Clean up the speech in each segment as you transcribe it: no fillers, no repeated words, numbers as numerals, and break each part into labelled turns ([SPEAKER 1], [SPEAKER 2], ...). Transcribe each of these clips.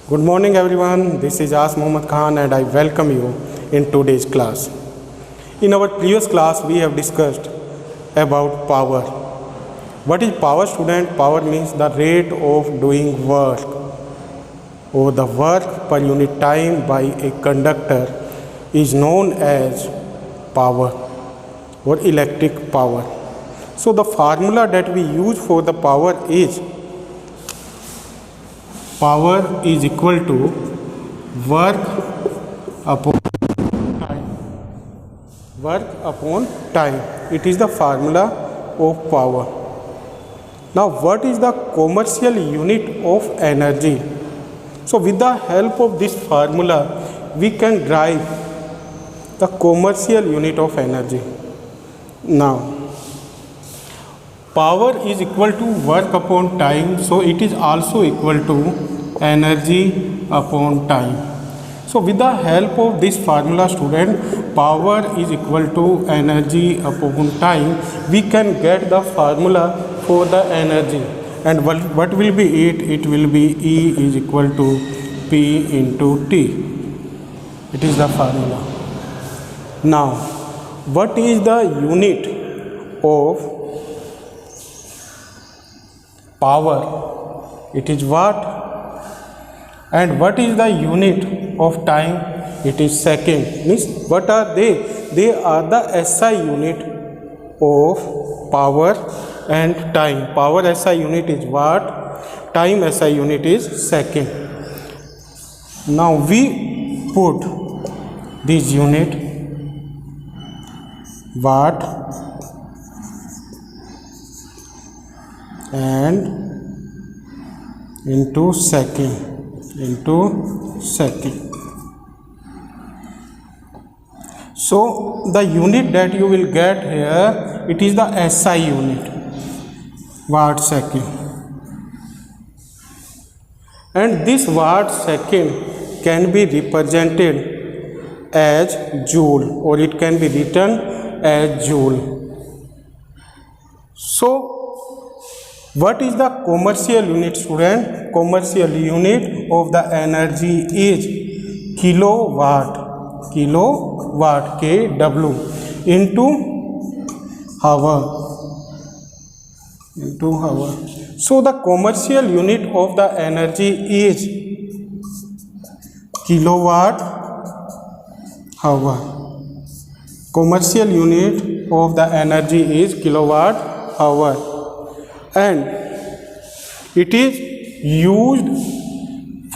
[SPEAKER 1] Good morning everyone, this is As Mohammad Khan and I welcome you in today's class. In our previous class we have discussed about power. What is power, student? Power means the rate of doing work or the work per unit time by a conductor is known as power or electric power. So the formula that we use for the power is power is equal to work upon time. Work upon time. It is the formula of power. Now what is the commercial unit of energy? So with the help of this formula we can derive the commercial unit of energy. Now power is equal to work upon time, so it is also equal to energy upon time. So with the help of this formula, student, power is equal to energy upon time, we can get the formula for the energy. And what will be it? It will be E is equal to P into T. It is the formula. Now, what is the unit of power? It is watt. And what is the unit of time? It is second. Means what are they? They are the SI unit of power and time. Power SI unit is watt, time SI unit is second. Now we put this unit watt and into second. So the unit that you will get here, it is the SI unit, watt second. And this watt second can be represented as joule or it can be written as joule. So what is the commercial unit, student? Commercial unit of the energy is kilowatt, kW into hour, So the commercial unit of the energy is kilowatt hour. Commercial unit of the energy is kilowatt hour. And it is used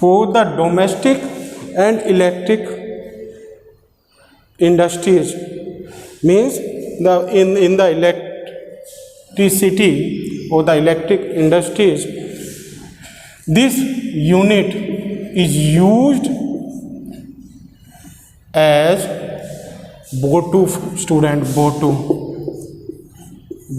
[SPEAKER 1] for the domestic and electric industries. Means in the electricity or the electric industries, this unit is used as BOTU, student, BOTU,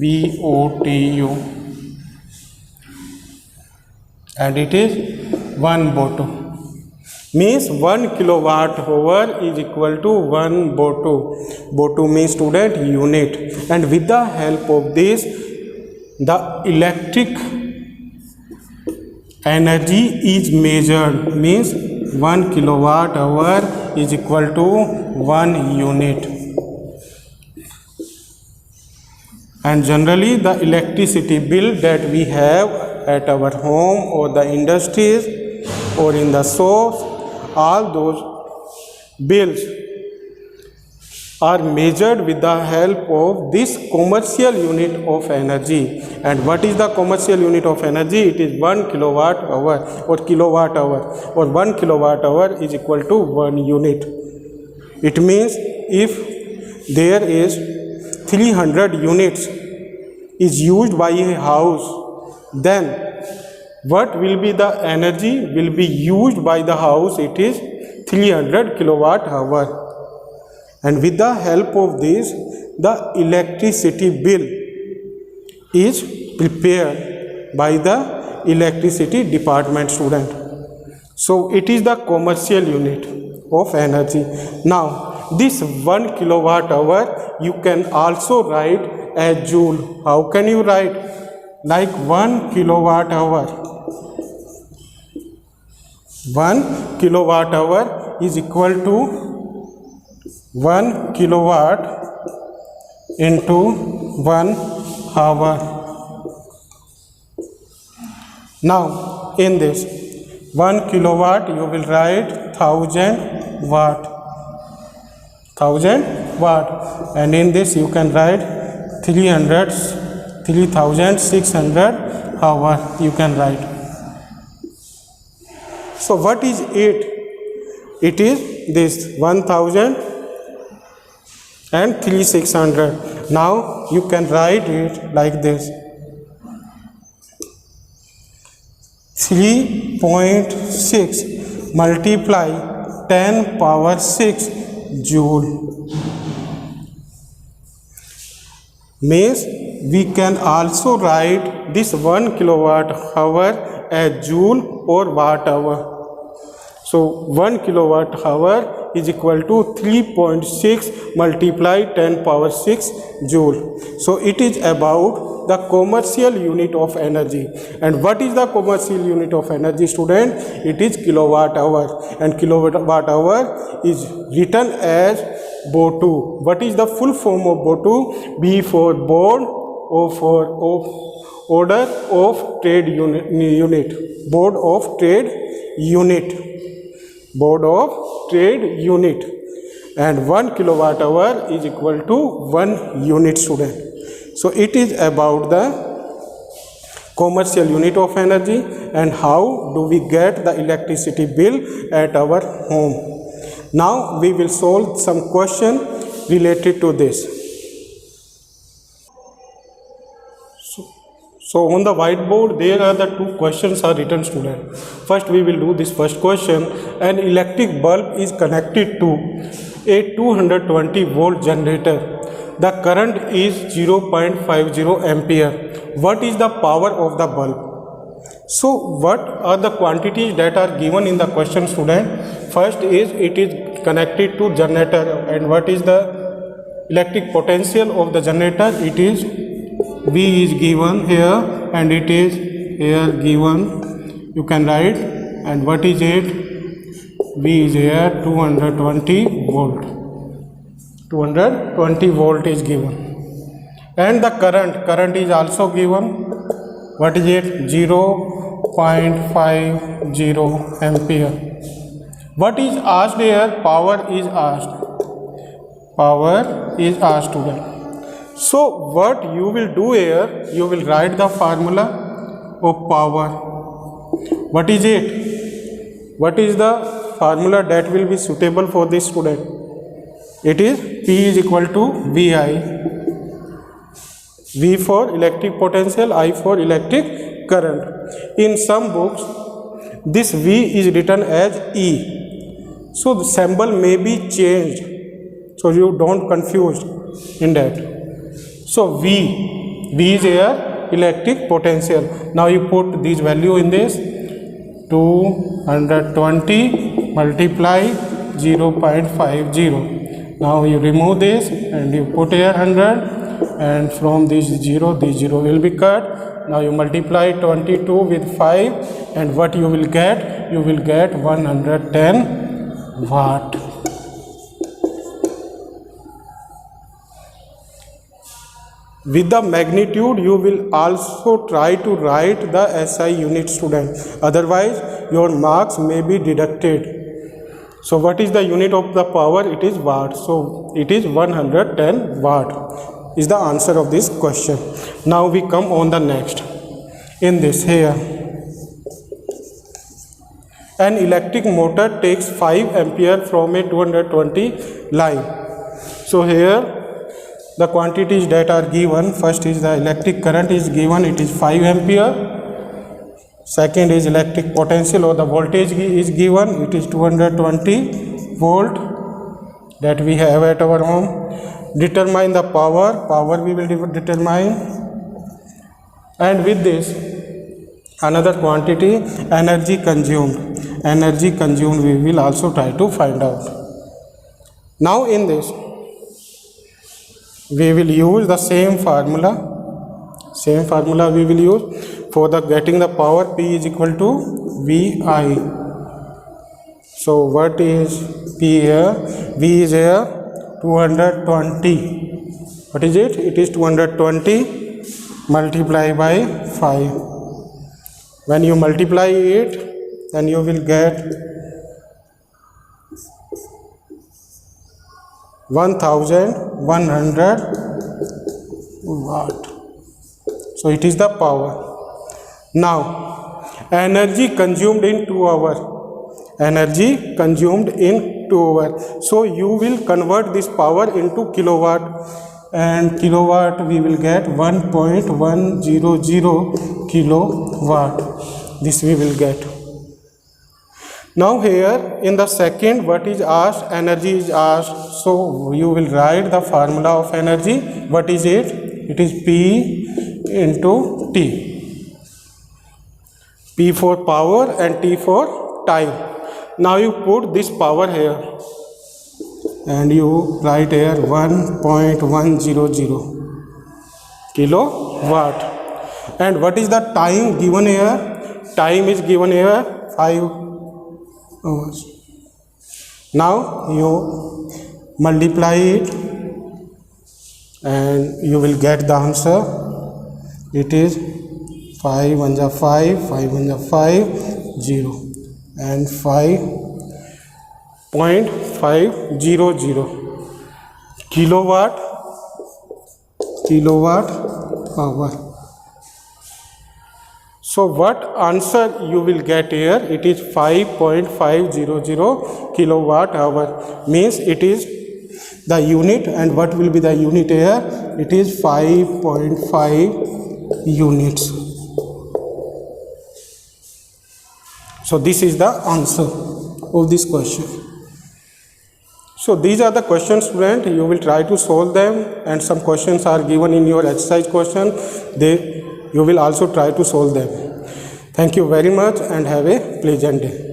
[SPEAKER 1] BOTU. And it is 1 BOTU. Means 1 kilowatt hour is equal to 1 BOTU. BOTU means, student, unit. And with the help of this, the electric energy is measured. Means 1 kilowatt hour is equal to 1 unit. And generally the electricity bill that we have at our home or the industries or in the shops, all those bills are measured with the help of this commercial unit of energy. And what is the commercial unit of energy? It is 1 kilowatt hour or kilowatt hour, or 1 kilowatt hour is equal to 1 unit. It means if there is 300 units is used by a house, then what will be the energy will be used by the house? It is 300 kilowatt hour. And with the help of this, the electricity bill is prepared by the electricity department, student. So it is the commercial unit of energy. Now this 1 kilowatt hour you can also write as joule. How can you write? Like 1 kilowatt hour 1 kilowatt hour is equal to 1 kilowatt into 1 hour. Now in this 1 kilowatt you will write 1000 watt, 1000 watt, and in this you can write 3600 hour you can write. So what is it? It is this 1000 and 3600. Now you can write it like this: 3.6 multiply 10 power 6 joule. Means we can also write this 1 kilowatt hour as joule or watt hour. So 1 kilowatt hour is equal to 3.6 multiply 10 power 6 joule. So it is about the commercial unit of energy. And what is the commercial unit of energy, student? It is kilowatt hour, and kilowatt hour is written as BOTU. What is the full form of BOTU? B for board, O for order of trade unit, board of trade unit, board of trade unit. And 1 kilowatt hour is equal to 1 unit, student. So it is about the commercial unit of energy and how do we get the electricity bill at our home. Now we will solve some question related to this. So on the whiteboard there are the two questions are written, student. First we will do this first question. An electric bulb is connected to a 220 volt generator. The current is 0.50 ampere. What is the power of the bulb? So what are the quantities that are given in the question, student? First is it is connected to generator, and what is the electric potential of the generator? It is V is given here, and it is here given, you can write. And what is it? V is here 220 volt. 220 volt is given. And the current is also given. What is it? 0.50 ampere. What is asked here? Power is asked. Power is asked, student. So what you will do here, you will write the formula of power. What is it? What is the formula that will be suitable for this student? It is P is equal to VI. V for electric potential, I for electric current. In some books this V is written as E. So the symbol may be changed, so you don't confuse in that. So V is here electric potential. Now you put this value in this: 220 multiply 0.50. Now you remove this and you put here 100, and from this 0 will be cut. Now you multiply 22 with 5, and what you will get? You will get 110 watt. With the magnitude you will also try to write the SI unit, student. Otherwise your marks may be deducted. So what is the unit of the power? It is watt. So it is 110 watt is the answer of this question. Now we come on the next. In this here, an electric motor takes 5 ampere from a 220 line. So here the quantities that are given. First is the electric current is given, it is 5 ampere. Second is electric potential or the voltage is given, it is 220 volt that we have at our home. Determine the power we will determine. And with this another quantity, energy consumed we will also try to find out. Now in this we will use the same formula we will use for the getting the power. P is equal to VI. So what is P here? V is here 220. What is it? It is 220 multiplied by 5. When you multiply it, then you will get 1100 watt. So it is the power. Now energy consumed in 2 hours. Energy consumed in 2 hours. So you will convert this power into kilowatt, and kilowatt we will get 1.100 kilowatt. This we will get. Now here in the second, what is asked? Energy is asked. So you will write the formula of energy. What is it? It is P into T. P for power and T for time. Now you put this power here and you write here 1.100 kilowatt. And what is the time given here? Time is given here 5 hours. Now you multiply it and you will get the answer. It is 5 1 5, 5 1 5, 0, and 5.500 kilowatt hour. So what answer you will get here? It is 5.500 kilowatt hour. Means it is the unit, and what will be the unit here? It is 5.5 units. So this is the answer of this question. So these are the questions, student. You will try to solve them, and some questions are given in your exercise question. You will also try to solve them. Thank you very much and have a pleasant day.